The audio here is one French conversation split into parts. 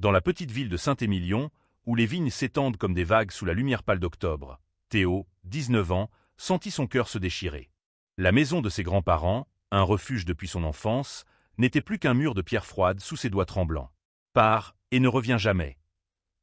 Dans la petite ville de Saint-Émilion, où les vignes s'étendent comme des vagues sous la lumière pâle d'octobre, Théo, 19 ans, sentit son cœur se déchirer. La maison de ses grands-parents, un refuge depuis son enfance, n'était plus qu'un mur de pierre froide sous ses doigts tremblants. « Pars et ne reviens jamais !»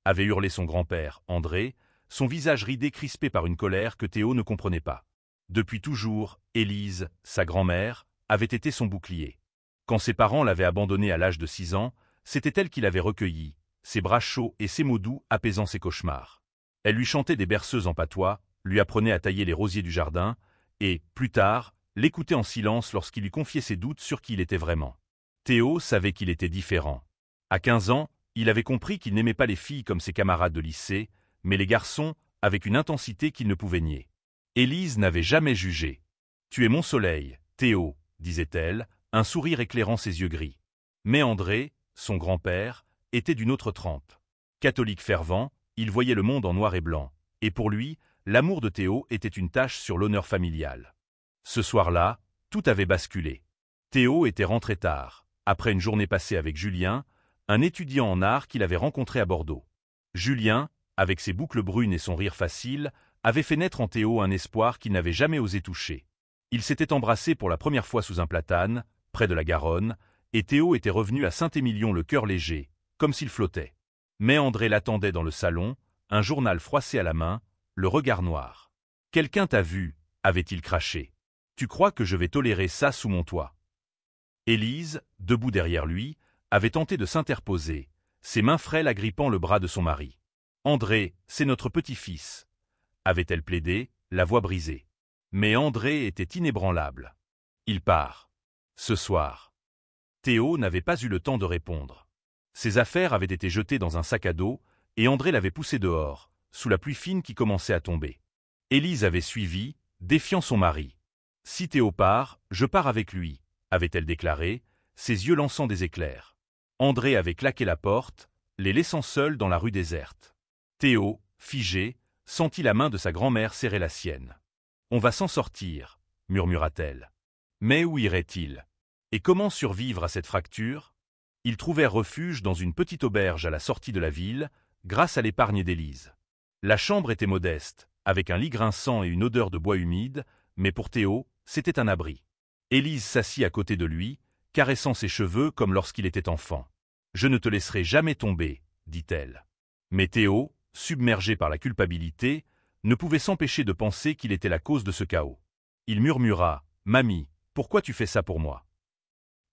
avait hurlé son grand-père, André, son visage ridé crispé par une colère que Théo ne comprenait pas. Depuis toujours, Élise, sa grand-mère, avait été son bouclier. Quand ses parents l'avaient abandonnée à l'âge de 6 ans, c'était elle qui l'avait recueilli, ses bras chauds et ses mots doux apaisant ses cauchemars. Elle lui chantait des berceuses en patois, lui apprenait à tailler les rosiers du jardin, et, plus tard, l'écoutait en silence lorsqu'il lui confiait ses doutes sur qui il était vraiment. Théo savait qu'il était différent. À 15 ans, il avait compris qu'il n'aimait pas les filles comme ses camarades de lycée, mais les garçons avec une intensité qu'il ne pouvait nier. Élise n'avait jamais jugé. « Tu es mon soleil, Théo », disait-elle, un sourire éclairant ses yeux gris. Mais André, son grand-père, était d'une autre trempe. Catholique fervent, il voyait le monde en noir et blanc, et pour lui, l'amour de Théo était une tache sur l'honneur familial. Ce soir-là, tout avait basculé. Théo était rentré tard, après une journée passée avec Julien, un étudiant en art qu'il avait rencontré à Bordeaux. Julien, avec ses boucles brunes et son rire facile, avait fait naître en Théo un espoir qu'il n'avait jamais osé toucher. Ils s'étaient embrassés pour la première fois sous un platane, près de la Garonne, et Théo était revenu à Saint-Émilion le cœur léger, comme s'il flottait. Mais André l'attendait dans le salon, un journal froissé à la main, le regard noir. « Quelqu'un t'a vu » avait-il craché. « Tu crois que je vais tolérer ça sous mon toit ?» Élise, debout derrière lui, avait tenté de s'interposer, ses mains frêles agrippant le bras de son mari. « André, c'est notre petit-fils » avait-elle plaidé, la voix brisée. Mais André était inébranlable. « Il part. Ce soir. » Théo n'avait pas eu le temps de répondre. Ses affaires avaient été jetées dans un sac à dos, et André l'avait poussé dehors, sous la pluie fine qui commençait à tomber. Élise avait suivi, défiant son mari. « Si Théo part, je pars avec lui », avait-elle déclaré, ses yeux lançant des éclairs. André avait claqué la porte, les laissant seuls dans la rue déserte. Théo, figé, sentit la main de sa grand-mère serrer la sienne. « On va s'en sortir », murmura-t-elle. Mais où irait-il? Et comment survivre à cette fracture? Ils trouvèrent refuge dans une petite auberge à la sortie de la ville, grâce à l'épargne d'Élise. La chambre était modeste, avec un lit grinçant et une odeur de bois humide, mais pour Théo, c'était un abri. Élise s'assit à côté de lui, caressant ses cheveux comme lorsqu'il était enfant. « Je ne te laisserai jamais tomber », dit-elle. Mais Théo, submergé par la culpabilité, ne pouvait s'empêcher de penser qu'il était la cause de ce chaos. Il murmura « Mamie, pourquoi tu fais ça pour moi ?»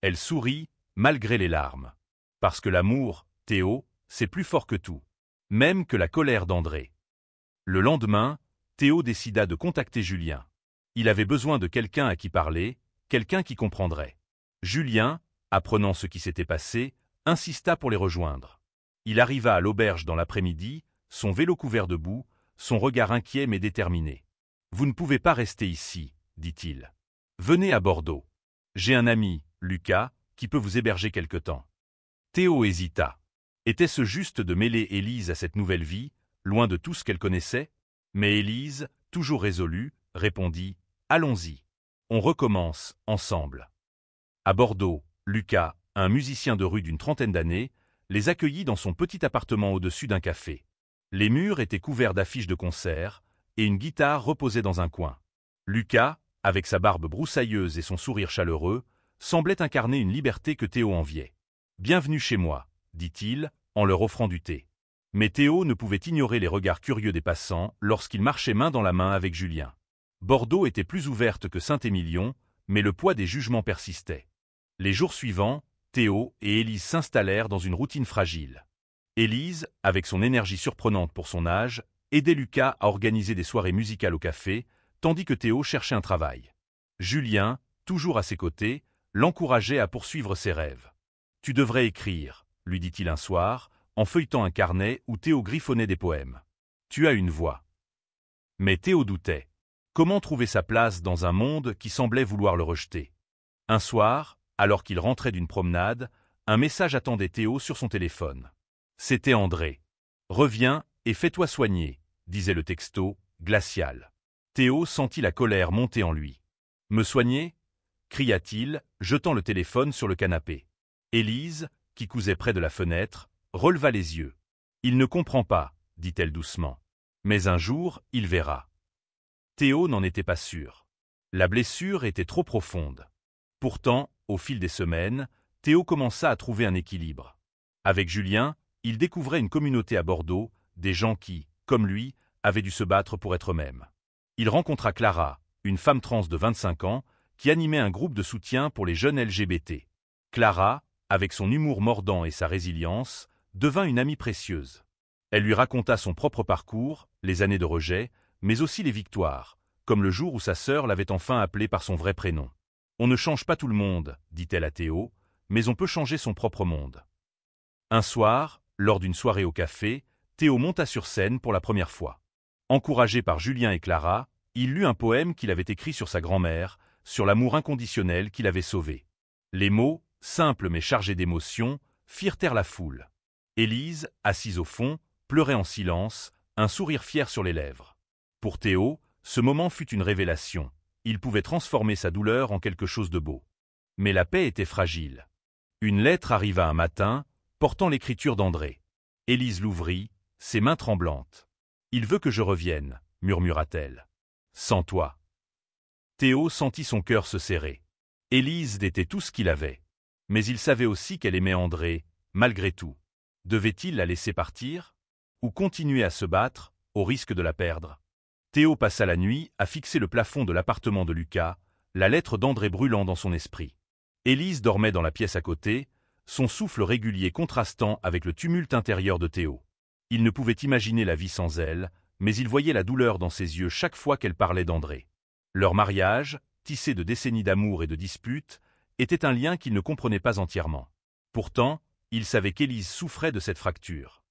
Elle sourit, malgré les larmes. Parce que l'amour, Théo, c'est plus fort que tout. Même que la colère d'André. Le lendemain, Théo décida de contacter Julien. Il avait besoin de quelqu'un à qui parler, quelqu'un qui comprendrait. Julien, apprenant ce qui s'était passé, insista pour les rejoindre. Il arriva à l'auberge dans l'après-midi, son vélo couvert de boue, son regard inquiet mais déterminé. « Vous ne pouvez pas rester ici, » dit-il. « Venez à Bordeaux. J'ai un ami, Lucas, qui peut vous héberger quelque temps. » Théo hésita. Était-ce juste de mêler Élise à cette nouvelle vie, loin de tout ce qu'elle connaissait? Mais Élise, toujours résolue, répondit « Allons-y. On recommence, ensemble. » À Bordeaux, Lucas, un musicien de rue d'une trentaine d'années, les accueillit dans son petit appartement au-dessus d'un café. Les murs étaient couverts d'affiches de concerts, et une guitare reposait dans un coin. Lucas, avec sa barbe broussailleuse et son sourire chaleureux, semblait incarner une liberté que Théo enviait. « Bienvenue chez moi », dit-il, en leur offrant du thé. Mais Théo ne pouvait ignorer les regards curieux des passants lorsqu'il marchait main dans la main avec Julien. Bordeaux était plus ouverte que Saint-Émilion, mais le poids des jugements persistait. Les jours suivants, Théo et Élise s'installèrent dans une routine fragile. Élise, avec son énergie surprenante pour son âge, aidait Lucas à organiser des soirées musicales au café, tandis que Théo cherchait un travail. Julien, toujours à ses côtés, l'encourageait à poursuivre ses rêves. « Tu devrais écrire », lui dit-il un soir, en feuilletant un carnet où Théo griffonnait des poèmes. « Tu as une voix. » Mais Théo doutait. Comment trouver sa place dans un monde qui semblait vouloir le rejeter? Un soir, alors qu'il rentrait d'une promenade, un message attendait Théo sur son téléphone. C'était André. « Reviens et fais-toi soigner », disait le texto, glacial. Théo sentit la colère monter en lui. « Me soigner ?» cria-t-il, jetant le téléphone sur le canapé. Élise, qui cousait près de la fenêtre, releva les yeux. « Il ne comprend pas, dit-elle doucement. Mais un jour, il verra. » Théo n'en était pas sûr. La blessure était trop profonde. Pourtant, au fil des semaines, Théo commença à trouver un équilibre. Avec Julien, il découvrait une communauté à Bordeaux, des gens qui, comme lui, avaient dû se battre pour être eux-mêmes. Il rencontra Clara, une femme trans de 25 ans, qui animait un groupe de soutien pour les jeunes LGBT. Clara, avec son humour mordant et sa résilience, devint une amie précieuse. Elle lui raconta son propre parcours, les années de rejet, mais aussi les victoires, comme le jour où sa sœur l'avait enfin appelé par son vrai prénom. « On ne change pas tout le monde, dit-elle à Théo, mais on peut changer son propre monde. » Un soir, lors d'une soirée au café, Théo monta sur scène pour la première fois. Encouragé par Julien et Clara, il lut un poème qu'il avait écrit sur sa grand-mère, sur l'amour inconditionnel qui l'avait sauvé. Les mots, simples mais chargés d'émotion, firent taire la foule. Élise, assise au fond, pleurait en silence, un sourire fier sur les lèvres. Pour Théo, ce moment fut une révélation. Il pouvait transformer sa douleur en quelque chose de beau. Mais la paix était fragile. Une lettre arriva un matin, portant l'écriture d'André. Élise l'ouvrit, ses mains tremblantes. « Il veut que je revienne, murmura-t-elle. Sans toi. » Théo sentit son cœur se serrer. Élise était tout ce qu'il avait. Mais il savait aussi qu'elle aimait André, malgré tout. Devait-il la laisser partir? Ou continuer à se battre, au risque de la perdre? Théo passa la nuit à fixer le plafond de l'appartement de Lucas, la lettre d'André brûlant dans son esprit. Élise dormait dans la pièce à côté, son souffle régulier contrastant avec le tumulte intérieur de Théo. Il ne pouvait imaginer la vie sans elle, mais il voyait la douleur dans ses yeux chaque fois qu'elle parlait d'André. Leur mariage, tissé de décennies d'amour et de disputes, était un lien qu'il ne comprenait pas entièrement. Pourtant, il savait qu'Élise souffrait de cette fracture.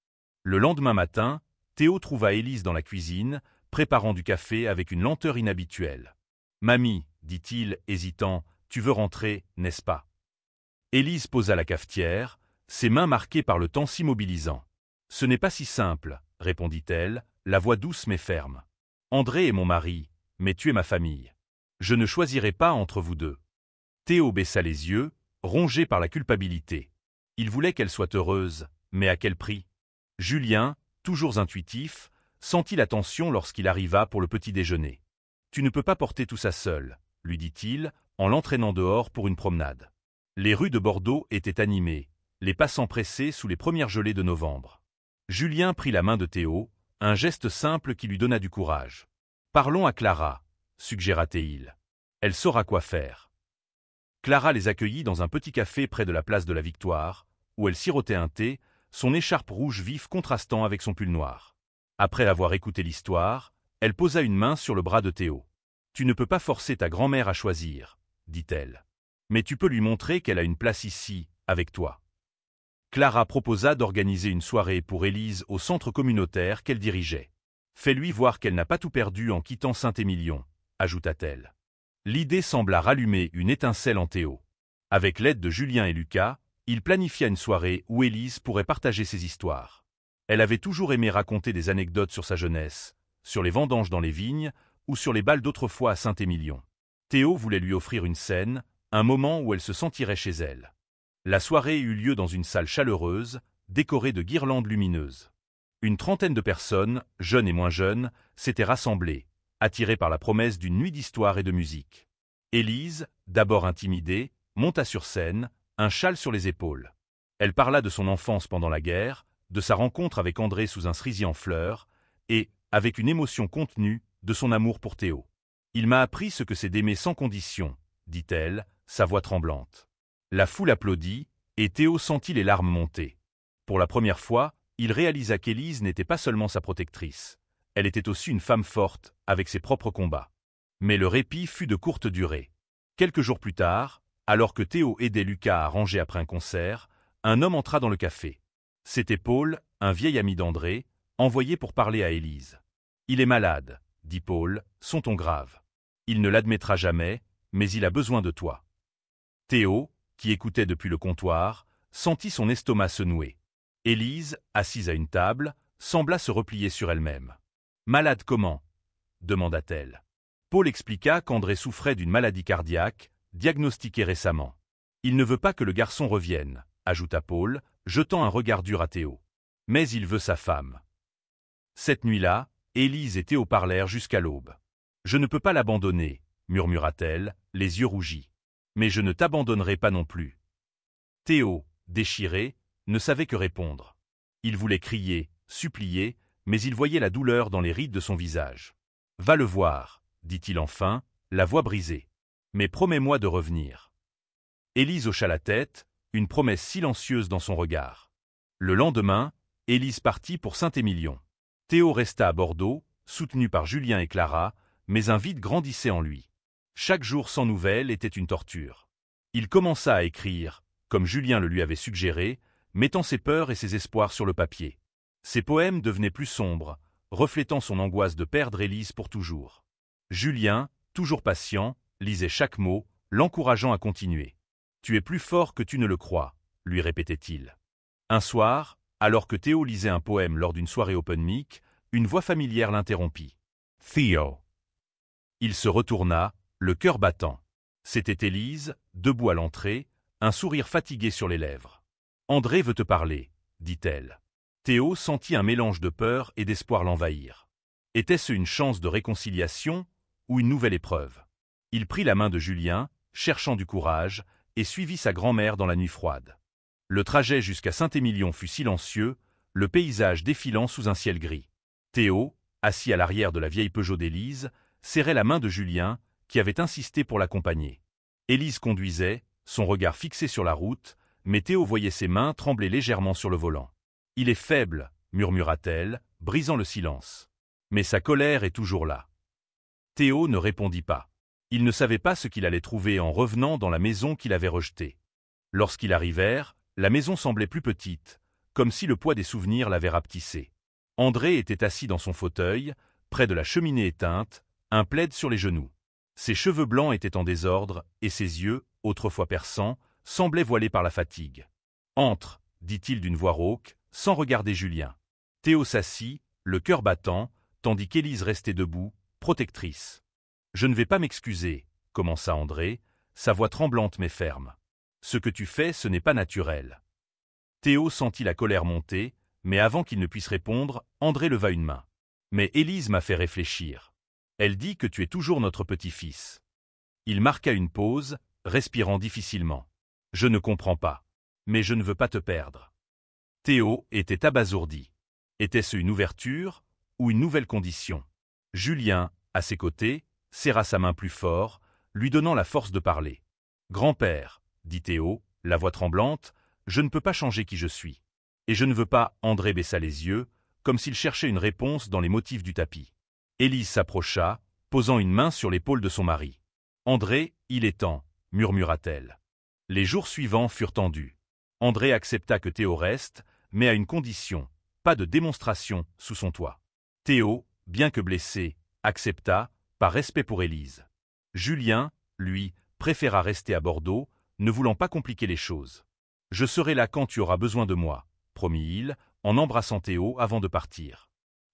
Le lendemain matin, Théo trouva Élise dans la cuisine, préparant du café avec une lenteur inhabituelle. « Mamie, dit-il, hésitant, tu veux rentrer, n'est-ce pas ?» Élise posa la cafetière, ses mains marquées par le temps s'immobilisant. « Ce n'est pas si simple, répondit-elle, la voix douce mais ferme. André est mon mari, mais tu es ma famille. Je ne choisirai pas entre vous deux. » Théo baissa les yeux, rongé par la culpabilité. Il voulait qu'elle soit heureuse, mais à quel prix? Julien, toujours intuitif, sentit la tension lorsqu'il arriva pour le petit déjeuner. « Tu ne peux pas porter tout ça seul, » lui dit-il, en l'entraînant dehors pour une promenade. Les rues de Bordeaux étaient animées, les passants pressés sous les premières gelées de novembre. Julien prit la main de Théo, un geste simple qui lui donna du courage. « Parlons à Clara, » suggéra-t-il. « Elle saura quoi faire. » Clara les accueillit dans un petit café près de la place de la Victoire, où elle sirotait un thé, son écharpe rouge vif contrastant avec son pull noir. Après avoir écouté l'histoire, elle posa une main sur le bras de Théo. « Tu ne peux pas forcer ta grand-mère à choisir, » dit-elle. « Mais tu peux lui montrer qu'elle a une place ici, avec toi. » Clara proposa d'organiser une soirée pour Élise au centre communautaire qu'elle dirigeait. « Fais-lui voir qu'elle n'a pas tout perdu en quittant Saint-Émilion, » ajouta-t-elle. L'idée sembla rallumer une étincelle en Théo. Avec l'aide de Julien et Lucas, il planifia une soirée où Élise pourrait partager ses histoires. Elle avait toujours aimé raconter des anecdotes sur sa jeunesse, sur les vendanges dans les vignes ou sur les bals d'autrefois à Saint-Émilion. Théo voulait lui offrir une scène, un moment où elle se sentirait chez elle. La soirée eut lieu dans une salle chaleureuse, décorée de guirlandes lumineuses. Une trentaine de personnes, jeunes et moins jeunes, s'étaient rassemblées, attirées par la promesse d'une nuit d'histoire et de musique. Élise, d'abord intimidée, monta sur scène, un châle sur les épaules. Elle parla de son enfance pendant la guerre, de sa rencontre avec André sous un cerisier en fleurs, et, avec une émotion contenue, de son amour pour Théo. « Il m'a appris ce que c'est d'aimer sans condition, » dit-elle, sa voix tremblante. La foule applaudit, et Théo sentit les larmes monter. Pour la première fois, il réalisa qu'Élise n'était pas seulement sa protectrice. Elle était aussi une femme forte, avec ses propres combats. Mais le répit fut de courte durée. Quelques jours plus tard, alors que Théo aidait Lucas à ranger après un concert, un homme entra dans le café. C'était Paul, un vieil ami d'André, envoyé pour parler à Élise. « Il est malade, » dit Paul, son ton grave. « Il ne l'admettra jamais, mais il a besoin de toi. » Théo, qui écoutait depuis le comptoir, sentit son estomac se nouer. Élise, assise à une table, sembla se replier sur elle-même. « Malade comment ?» demanda-t-elle. Paul expliqua qu'André souffrait d'une maladie cardiaque, diagnostiquée récemment. « Il ne veut pas que le garçon revienne », ajouta Paul, jetant un regard dur à Théo. Mais il veut sa femme. Cette nuit-là, Élise et Théo parlèrent jusqu'à l'aube. Je ne peux pas l'abandonner, murmura-t-elle, les yeux rougis. Mais je ne t'abandonnerai pas non plus. Théo, déchiré, ne savait que répondre. Il voulait crier, supplier, mais il voyait la douleur dans les rides de son visage. Va le voir, dit-il enfin, la voix brisée. Mais promets-moi de revenir. Élise hocha la tête, une promesse silencieuse dans son regard. Le lendemain, Élise partit pour Saint-Émilion. Théo resta à Bordeaux, soutenu par Julien et Clara, mais un vide grandissait en lui. Chaque jour sans nouvelles était une torture. Il commença à écrire, comme Julien le lui avait suggéré, mettant ses peurs et ses espoirs sur le papier. Ses poèmes devenaient plus sombres, reflétant son angoisse de perdre Élise pour toujours. Julien, toujours patient, lisait chaque mot, l'encourageant à continuer. « Tu es plus fort que tu ne le crois », lui répétait-il. Un soir, alors que Théo lisait un poème lors d'une soirée open mic, une voix familière l'interrompit. « Theo !» Il se retourna, le cœur battant. C'était Élise, debout à l'entrée, un sourire fatigué sur les lèvres. « André veut te parler, » dit-elle. Théo sentit un mélange de peur et d'espoir l'envahir. Était-ce une chance de réconciliation ou une nouvelle épreuve? Il prit la main de Julien, cherchant du courage, et suivit sa grand-mère dans la nuit froide. Le trajet jusqu'à Saint-Émilion fut silencieux, le paysage défilant sous un ciel gris. Théo, assis à l'arrière de la vieille Peugeot d'Élise, serrait la main de Julien, qui avait insisté pour l'accompagner. Élise conduisait, son regard fixé sur la route, mais Théo voyait ses mains trembler légèrement sur le volant. « Il est faible, » murmura-t-elle, brisant le silence. Mais sa colère est toujours là. Théo ne répondit pas. Il ne savait pas ce qu'il allait trouver en revenant dans la maison qu'il avait rejetée. Lorsqu'ils arrivèrent, la maison semblait plus petite, comme si le poids des souvenirs l'avait rapetissé. André était assis dans son fauteuil, près de la cheminée éteinte, un plaid sur les genoux. Ses cheveux blancs étaient en désordre, et ses yeux, autrefois perçants, semblaient voilés par la fatigue. « Entre », dit-il d'une voix rauque, sans regarder Julien. Théo s'assit, le cœur battant, tandis qu'Élise restait debout, protectrice. « Je ne vais pas m'excuser, » commença André, sa voix tremblante mais ferme. « Ce que tu fais, ce n'est pas naturel. » Théo sentit la colère monter, mais avant qu'il ne puisse répondre, André leva une main. « Mais Élise m'a fait réfléchir. Elle dit que tu es toujours notre petit-fils. » Il marqua une pause, respirant difficilement. « Je ne comprends pas. Mais je ne veux pas te perdre. » Théo était abasourdi. Était-ce une ouverture ou une nouvelle condition? Julien, à ses côtés, serra sa main plus fort, lui donnant la force de parler. « Grand-père, » dit Théo, la voix tremblante, « je ne peux pas changer qui je suis. Et je ne veux pas. » André baissa les yeux, comme s'il cherchait une réponse dans les motifs du tapis. Élise s'approcha, posant une main sur l'épaule de son mari. « André, il est temps, » murmura-t-elle. Les jours suivants furent tendus. André accepta que Théo reste, mais à une condition, pas de démonstration sous son toit. Théo, bien que blessé, accepta, par respect pour Élise. Julien, lui, préféra rester à Bordeaux, ne voulant pas compliquer les choses. « Je serai là quand tu auras besoin de moi, » promit-il, en embrassant Théo avant de partir.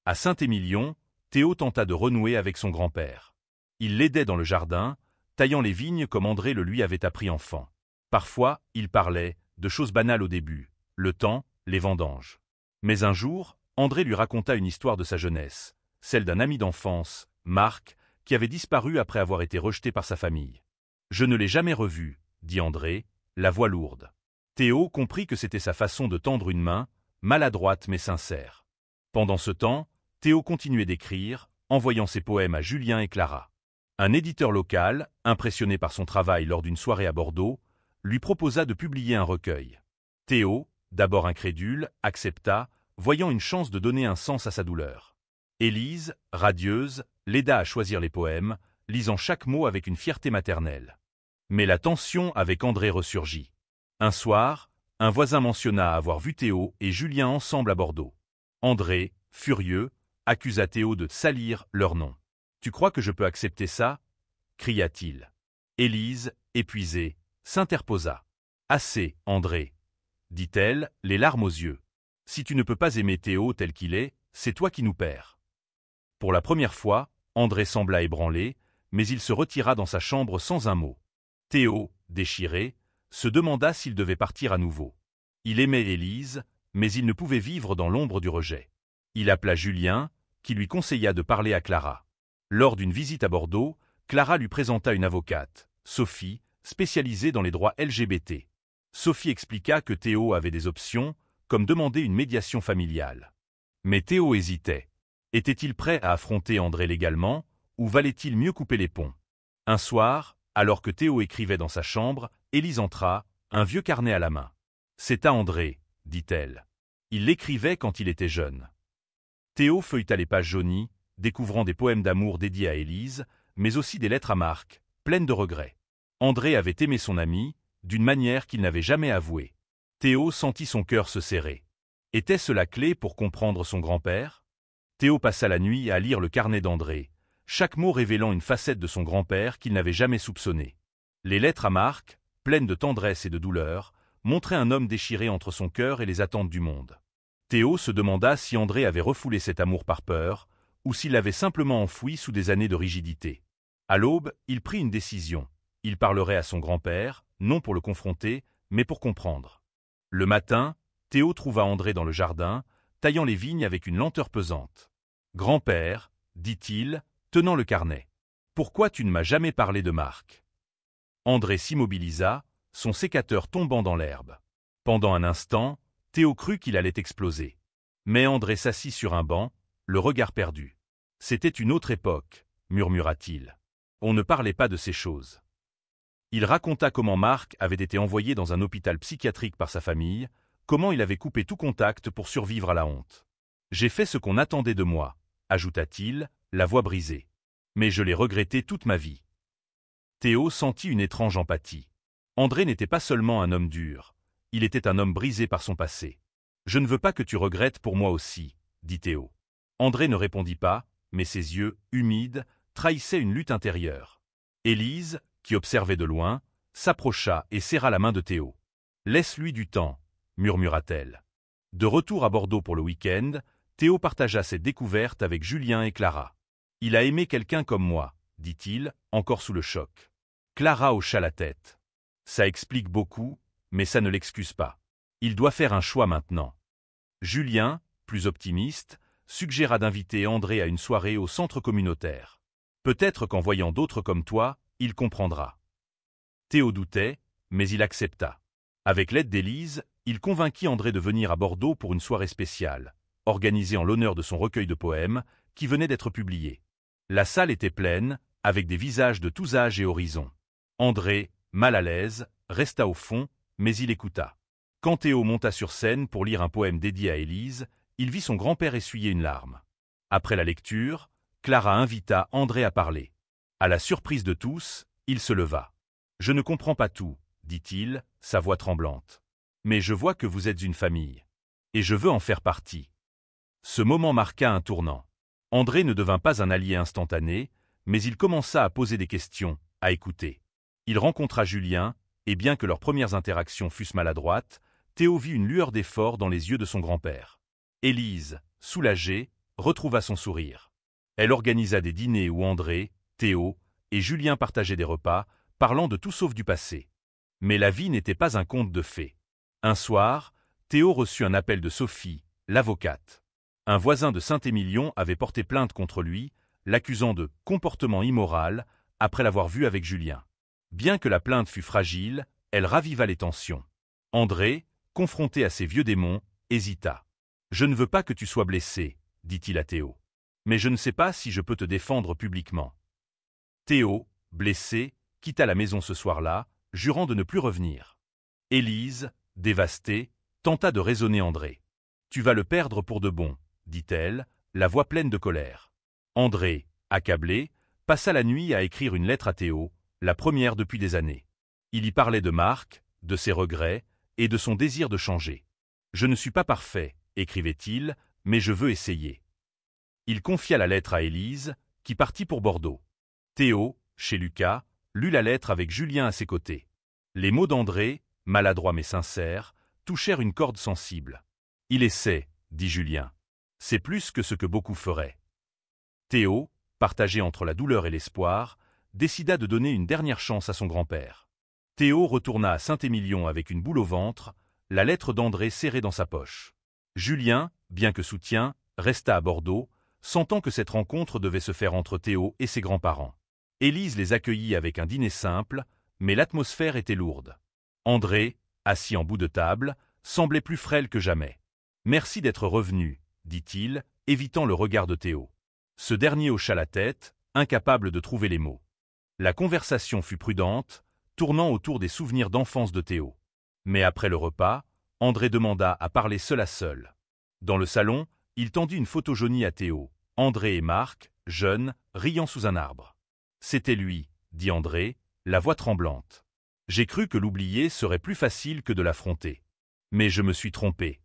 À Saint-Émilion, Théo tenta de renouer avec son grand-père. Il l'aidait dans le jardin, taillant les vignes comme André le lui avait appris enfant. Parfois, il parlait, de choses banales au début, le temps, les vendanges. Mais un jour, André lui raconta une histoire de sa jeunesse, celle d'un ami d'enfance, Marc, qui avait disparu après avoir été rejeté par sa famille. « Je ne l'ai jamais revu, » dit André, la voix lourde. Théo comprit que c'était sa façon de tendre une main, maladroite mais sincère. Pendant ce temps, Théo continuait d'écrire, envoyant ses poèmes à Julien et Clara. Un éditeur local, impressionné par son travail lors d'une soirée à Bordeaux, lui proposa de publier un recueil. Théo, d'abord incrédule, accepta, voyant une chance de donner un sens à sa douleur. Élise, radieuse, l'aida à choisir les poèmes, lisant chaque mot avec une fierté maternelle. Mais la tension avec André ressurgit. Un soir, un voisin mentionna avoir vu Théo et Julien ensemble à Bordeaux. André, furieux, accusa Théo de salir leur nom. « Tu crois que je peux accepter ça ?» cria-t-il. Élise, épuisée, s'interposa. « Assez, André, » dit-elle, les larmes aux yeux. « Si tu ne peux pas aimer Théo tel qu'il est, c'est toi qui nous perds. » Pour la première fois, André sembla ébranlé, mais il se retira dans sa chambre sans un mot. Théo, déchiré, se demanda s'il devait partir à nouveau. Il aimait Élise, mais il ne pouvait vivre dans l'ombre du rejet. Il appela Julien, qui lui conseilla de parler à Clara. Lors d'une visite à Bordeaux, Clara lui présenta une avocate, Sophie, spécialisée dans les droits LGBT. Sophie expliqua que Théo avait des options, comme demander une médiation familiale. Mais Théo hésitait. Était-il prêt à affronter André légalement, ou valait-il mieux couper les ponts? Un soir, alors que Théo écrivait dans sa chambre, Élise entra, un vieux carnet à la main. « C'est à André », dit-elle. Il l'écrivait quand il était jeune. Théo feuilleta les pages jaunies, découvrant des poèmes d'amour dédiés à Élise, mais aussi des lettres à Marc, pleines de regrets. André avait aimé son ami, d'une manière qu'il n'avait jamais avouée. Théo sentit son cœur se serrer. Était-ce la clé pour comprendre son grand-père? Théo passa la nuit à lire le carnet d'André, chaque mot révélant une facette de son grand-père qu'il n'avait jamais soupçonnée. Les lettres à Marc, pleines de tendresse et de douleur, montraient un homme déchiré entre son cœur et les attentes du monde. Théo se demanda si André avait refoulé cet amour par peur, ou s'il l'avait simplement enfoui sous des années de rigidité. À l'aube, il prit une décision. Il parlerait à son grand-père, non pour le confronter, mais pour comprendre. Le matin, Théo trouva André dans le jardin, taillant les vignes avec une lenteur pesante. « Grand-père, dit-il, tenant le carnet, pourquoi tu ne m'as jamais parlé de Marc ?» André s'immobilisa, son sécateur tombant dans l'herbe. Pendant un instant, Théo crut qu'il allait exploser. Mais André s'assit sur un banc, le regard perdu. « C'était une autre époque, » murmura-t-il. On ne parlait pas de ces choses. Il raconta comment Marc avait été envoyé dans un hôpital psychiatrique par sa famille, comment il avait coupé tout contact pour survivre à la honte. « J'ai fait ce qu'on attendait de moi, » ajouta-t-il, la voix brisée. « Mais je l'ai regretté toute ma vie. » Théo sentit une étrange empathie. André n'était pas seulement un homme dur, il était un homme brisé par son passé. « Je ne veux pas que tu regrettes pour moi aussi, » dit Théo. André ne répondit pas, mais ses yeux, humides, trahissaient une lutte intérieure. Élise, qui observait de loin, s'approcha et serra la main de Théo. « Laisse-lui du temps, » murmura-t-elle. De retour à Bordeaux pour le week-end, Théo partagea cette découverte avec Julien et Clara. « Il a aimé quelqu'un comme moi, » dit-il, encore sous le choc. Clara hocha la tête. « Ça explique beaucoup, mais ça ne l'excuse pas. Il doit faire un choix maintenant. » Julien, plus optimiste, suggéra d'inviter André à une soirée au centre communautaire. Peut-être qu'en voyant d'autres comme toi, il comprendra. Théo doutait, mais il accepta. Avec l'aide d'Élise, il convainquit André de venir à Bordeaux pour une soirée spéciale, organisée en l'honneur de son recueil de poèmes, qui venait d'être publié. La salle était pleine, avec des visages de tous âges et horizons. André, mal à l'aise, resta au fond, mais il écouta. Quand Théo monta sur scène pour lire un poème dédié à Élise, il vit son grand-père essuyer une larme. Après la lecture, Clara invita André à parler. À la surprise de tous, il se leva. « Je ne comprends pas tout, » dit-il, sa voix tremblante. « Mais je vois que vous êtes une famille. Et je veux en faire partie. » Ce moment marqua un tournant. André ne devint pas un allié instantané, mais il commença à poser des questions, à écouter. Il rencontra Julien, et bien que leurs premières interactions fussent maladroites, Théo vit une lueur d'effort dans les yeux de son grand-père. Élise, soulagée, retrouva son sourire. Elle organisa des dîners où André, Théo et Julien partageaient des repas, parlant de tout sauf du passé. Mais la vie n'était pas un conte de fées. Un soir, Théo reçut un appel de Sophie, l'avocate. Un voisin de Saint-Émilion avait porté plainte contre lui, l'accusant de comportement immoral après l'avoir vu avec Julien. Bien que la plainte fût fragile, elle raviva les tensions. André, confronté à ses vieux démons, hésita. « Je ne veux pas que tu sois blessé, » dit-il à Théo. « Mais je ne sais pas si je peux te défendre publiquement. » Théo, blessé, quitta la maison ce soir-là, jurant de ne plus revenir. Élise, dévastée, tenta de raisonner André. « Tu vas le perdre pour de bon, » dit-elle, la voix pleine de colère. André, accablé, passa la nuit à écrire une lettre à Théo, la première depuis des années. Il y parlait de Marc, de ses regrets et de son désir de changer. « Je ne suis pas parfait, » écrivait-il, « mais je veux essayer. » Il confia la lettre à Élise, qui partit pour Bordeaux. Théo, chez Lucas, lut la lettre avec Julien à ses côtés. Les mots d'André, maladroits mais sincères, touchèrent une corde sensible. « Il essaie, » dit Julien. « C'est plus que ce que beaucoup feraient. » Théo, partagé entre la douleur et l'espoir, décida de donner une dernière chance à son grand-père. Théo retourna à Saint-Émilion avec une boule au ventre, la lettre d'André serrée dans sa poche. Julien, bien que soutien, resta à Bordeaux, sentant que cette rencontre devait se faire entre Théo et ses grands-parents. Élise les accueillit avec un dîner simple, mais l'atmosphère était lourde. André, assis en bout de table, semblait plus frêle que jamais. « Merci d'être revenu, » dit-il, évitant le regard de Théo. Ce dernier hocha la tête, incapable de trouver les mots. La conversation fut prudente, tournant autour des souvenirs d'enfance de Théo. Mais après le repas, André demanda à parler seul à seul. Dans le salon, il tendit une photo jaunie à Théo, André et Marc, jeunes, riant sous un arbre. « C'était lui, » dit André, la voix tremblante. « J'ai cru que l'oublier serait plus facile que de l'affronter. Mais je me suis trompé. »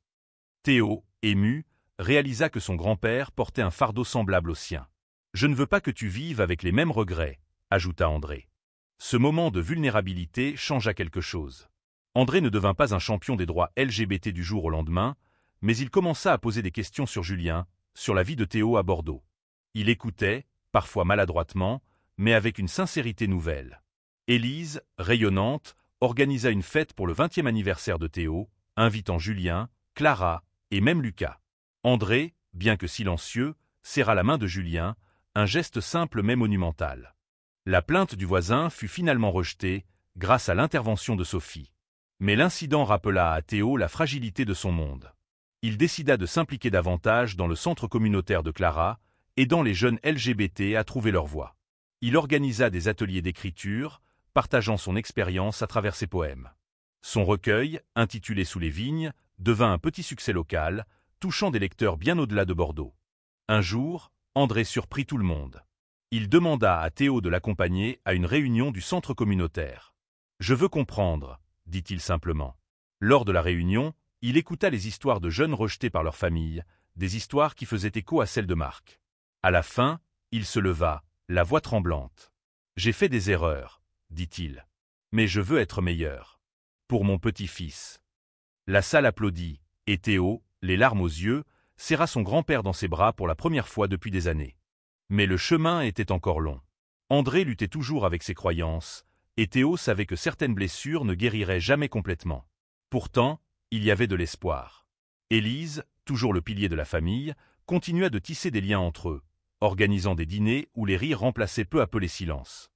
Théo, ému, réalisa que son grand-père portait un fardeau semblable au sien. « Je ne veux pas que tu vives avec les mêmes regrets, » ajouta André. Ce moment de vulnérabilité changea quelque chose. André ne devint pas un champion des droits LGBT du jour au lendemain, mais il commença à poser des questions sur Julien, sur la vie de Théo à Bordeaux. Il écoutait, parfois maladroitement, mais avec une sincérité nouvelle. Élise, rayonnante, organisa une fête pour le 20e anniversaire de Théo, invitant Julien, Clara et même Lucas. André, bien que silencieux, serra la main de Julien, un geste simple mais monumental. La plainte du voisin fut finalement rejetée, grâce à l'intervention de Sophie. Mais l'incident rappela à Théo la fragilité de son monde. Il décida de s'impliquer davantage dans le centre communautaire de Clara, aidant les jeunes LGBT à trouver leur voie. Il organisa des ateliers d'écriture, partageant son expérience à travers ses poèmes. Son recueil, intitulé Sous les vignes, devint un petit succès local, touchant des lecteurs bien au-delà de Bordeaux. Un jour, André surprit tout le monde. Il demanda à Théo de l'accompagner à une réunion du centre communautaire. « Je veux comprendre », dit-il simplement. Lors de la réunion, il écouta les histoires de jeunes rejetés par leur famille, des histoires qui faisaient écho à celles de Marc. À la fin, il se leva, la voix tremblante. « J'ai fait des erreurs, » dit-il. « Mais je veux être meilleur. Pour mon petit-fils. » La salle applaudit, et Théo, les larmes aux yeux, serra son grand-père dans ses bras pour la première fois depuis des années. Mais le chemin était encore long. André luttait toujours avec ses croyances, et Théo savait que certaines blessures ne guériraient jamais complètement. Pourtant, il y avait de l'espoir. Élise, toujours le pilier de la famille, continua de tisser des liens entre eux, organisant des dîners où les rires remplaçaient peu à peu les silences.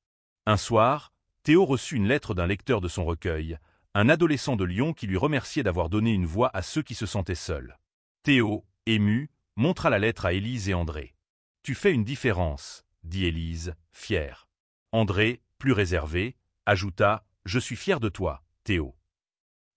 Un soir, Théo reçut une lettre d'un lecteur de son recueil, un adolescent de Lyon qui lui remerciait d'avoir donné une voix à ceux qui se sentaient seuls. Théo, ému, montra la lettre à Élise et André. « Tu fais une différence, » dit Élise, fière. André, plus réservé, ajouta « Je suis fier de toi, Théo. »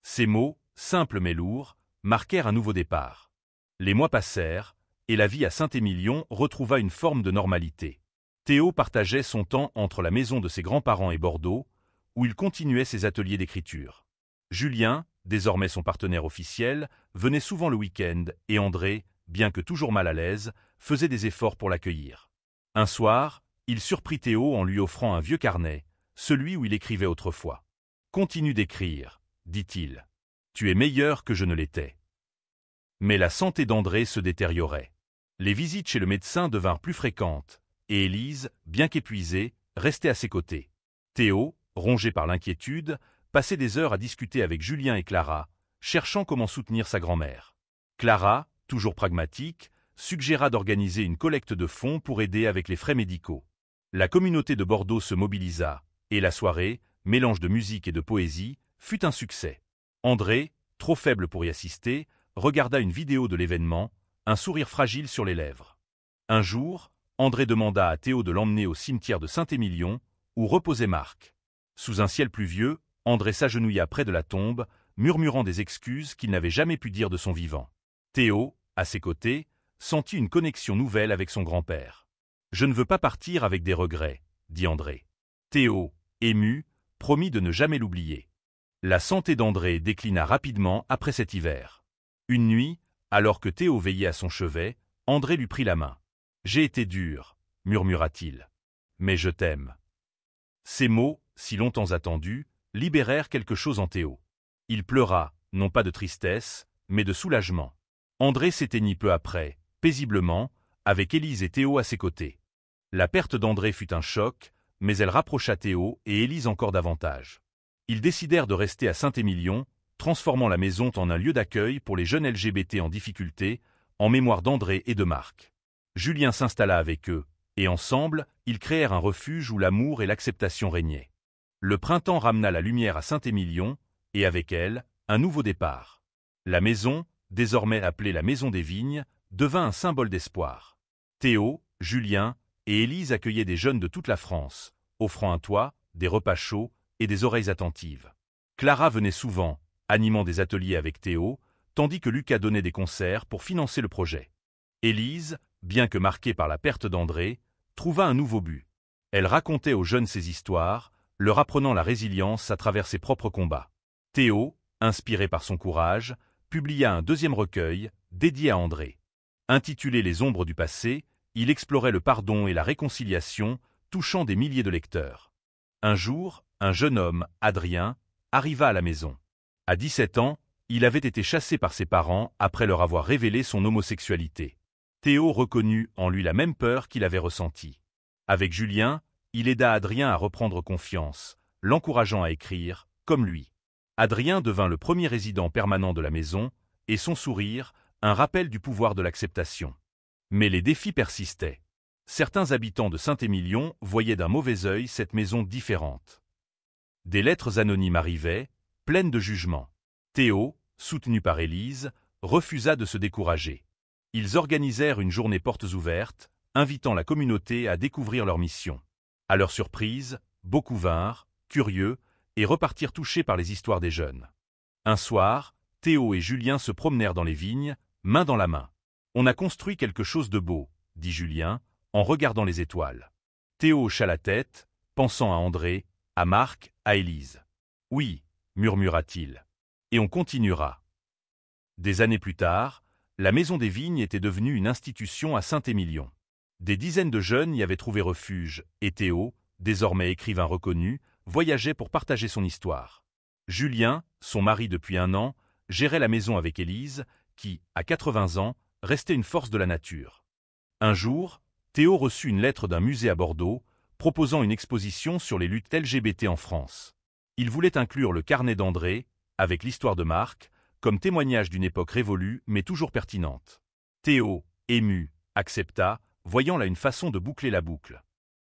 Ces mots, simples mais lourds, marquèrent un nouveau départ. Les mois passèrent, et la vie à Saint-Émilion retrouva une forme de normalité. Théo partageait son temps entre la maison de ses grands-parents et Bordeaux, où il continuait ses ateliers d'écriture. Julien, désormais son partenaire officiel, venait souvent le week-end, et André, bien que toujours mal à l'aise, faisait des efforts pour l'accueillir. Un soir, il surprit Théo en lui offrant un vieux carnet, celui où il écrivait autrefois. « Continue d'écrire, » dit-il. « Tu es meilleur que je ne l'étais. » Mais la santé d'André se détériorait. Les visites chez le médecin devinrent plus fréquentes, et Élise, bien qu'épuisée, restait à ses côtés. Théo, rongé par l'inquiétude, passait des heures à discuter avec Julien et Clara, cherchant comment soutenir sa grand-mère. Clara, toujours pragmatique, suggéra d'organiser une collecte de fonds pour aider avec les frais médicaux. La communauté de Bordeaux se mobilisa, et la soirée, mélange de musique et de poésie, fut un succès. André, trop faible pour y assister, regarda une vidéo de l'événement, un sourire fragile sur les lèvres. Un jour, André demanda à Théo de l'emmener au cimetière de Saint-Émilion, où reposait Marc. Sous un ciel pluvieux, André s'agenouilla près de la tombe, murmurant des excuses qu'il n'avait jamais pu dire de son vivant. Théo, à ses côtés, sentit une connexion nouvelle avec son grand-père. « Je ne veux pas partir avec des regrets, » dit André. Théo, ému, promit de ne jamais l'oublier. La santé d'André déclina rapidement après cet hiver. Une nuit, alors que Théo veillait à son chevet, André lui prit la main. « J'ai été dur, » murmura-t-il. « Mais je t'aime. » Ces mots, si longtemps attendus, libérèrent quelque chose en Théo. Il pleura, non pas de tristesse, mais de soulagement. André s'éteignit peu après, paisiblement, avec Élise et Théo à ses côtés. La perte d'André fut un choc, mais elle rapprocha Théo et Élise encore davantage. Ils décidèrent de rester à Saint-Émilion, transformant la maison en un lieu d'accueil pour les jeunes LGBT en difficulté, en mémoire d'André et de Marc. Julien s'installa avec eux, et ensemble, ils créèrent un refuge où l'amour et l'acceptation régnaient. Le printemps ramena la lumière à Saint-Émilion, et avec elle, un nouveau départ. La maison, désormais appelée la Maison des Vignes, devint un symbole d'espoir. Théo, Julien et Élise accueillaient des jeunes de toute la France, offrant un toit, des repas chauds et des oreilles attentives. Clara venait souvent, animant des ateliers avec Théo, tandis que Lucas donnait des concerts pour financer le projet. Élise, bien que marquée par la perte d'André, trouva un nouveau but. Elle racontait aux jeunes ses histoires, leur apprenant la résilience à travers ses propres combats. Théo, inspiré par son courage, publia un deuxième recueil, dédié à André. Intitulé Les ombres du passé, il explorait le pardon et la réconciliation, touchant des milliers de lecteurs. Un jour, un jeune homme, Adrien, arriva à la maison. À 17 ans, il avait été chassé par ses parents après leur avoir révélé son homosexualité. Théo reconnut en lui la même peur qu'il avait ressentie. Avec Julien, il aida Adrien à reprendre confiance, l'encourageant à écrire, comme lui. Adrien devint le premier résident permanent de la maison, et son sourire, un rappel du pouvoir de l'acceptation. Mais les défis persistaient. Certains habitants de Saint-Émilion voyaient d'un mauvais œil cette maison différente. Des lettres anonymes arrivaient, pleines de jugements. Théo, soutenu par Élise, refusa de se décourager. Ils organisèrent une journée portes ouvertes, invitant la communauté à découvrir leur mission. À leur surprise, beaucoup vinrent, curieux, et repartirent touchés par les histoires des jeunes. Un soir, Théo et Julien se promenèrent dans les vignes, main dans la main. « On a construit quelque chose de beau », dit Julien, en regardant les étoiles. Théo hocha la tête, pensant à André, à Marc, à Élise. « Oui », murmura-t-il. « Et on continuera. » Des années plus tard, la Maison des Vignes était devenue une institution à Saint-Émilion. Des dizaines de jeunes y avaient trouvé refuge, et Théo, désormais écrivain reconnu, voyageait pour partager son histoire. Julien, son mari depuis 1 an, gérait la maison avec Élise, qui, à 80 ans, restait une force de la nature. Un jour, Théo reçut une lettre d'un musée à Bordeaux, proposant une exposition sur les luttes LGBT en France. Il voulait inclure le carnet d'André, avec l'histoire de Marc, comme témoignage d'une époque révolue mais toujours pertinente. Théo, ému, accepta, voyant là une façon de boucler la boucle.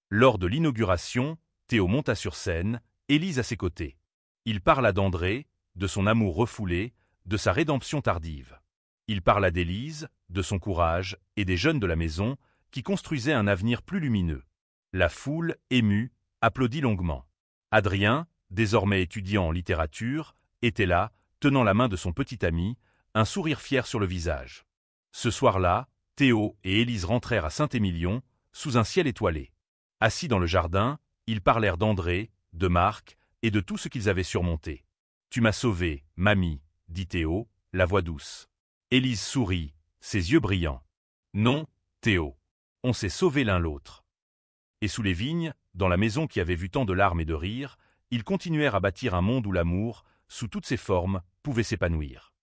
Lors de l'inauguration, Théo monta sur scène, Élise à ses côtés. Il parla d'André, de son amour refoulé, de sa rédemption tardive. Il parla d'Élise, de son courage et des jeunes de la maison qui construisaient un avenir plus lumineux. La foule, émue, applaudit longuement. Adrien, désormais étudiant en littérature, était là, tenant la main de son petit ami, un sourire fier sur le visage. Ce soir-là, Théo et Élise rentrèrent à Saint-Émilion, sous un ciel étoilé. Assis dans le jardin, ils parlèrent d'André, de Marc et de tout ce qu'ils avaient surmonté. « Tu m'as sauvé, mamie », dit Théo, la voix douce. Élise sourit, ses yeux brillants. « Non, Théo, on s'est sauvés l'un l'autre. » Et sous les vignes, dans la maison qui avait vu tant de larmes et de rires, ils continuèrent à bâtir un monde où l'amour, sous toutes ses formes, pouvait s'épanouir.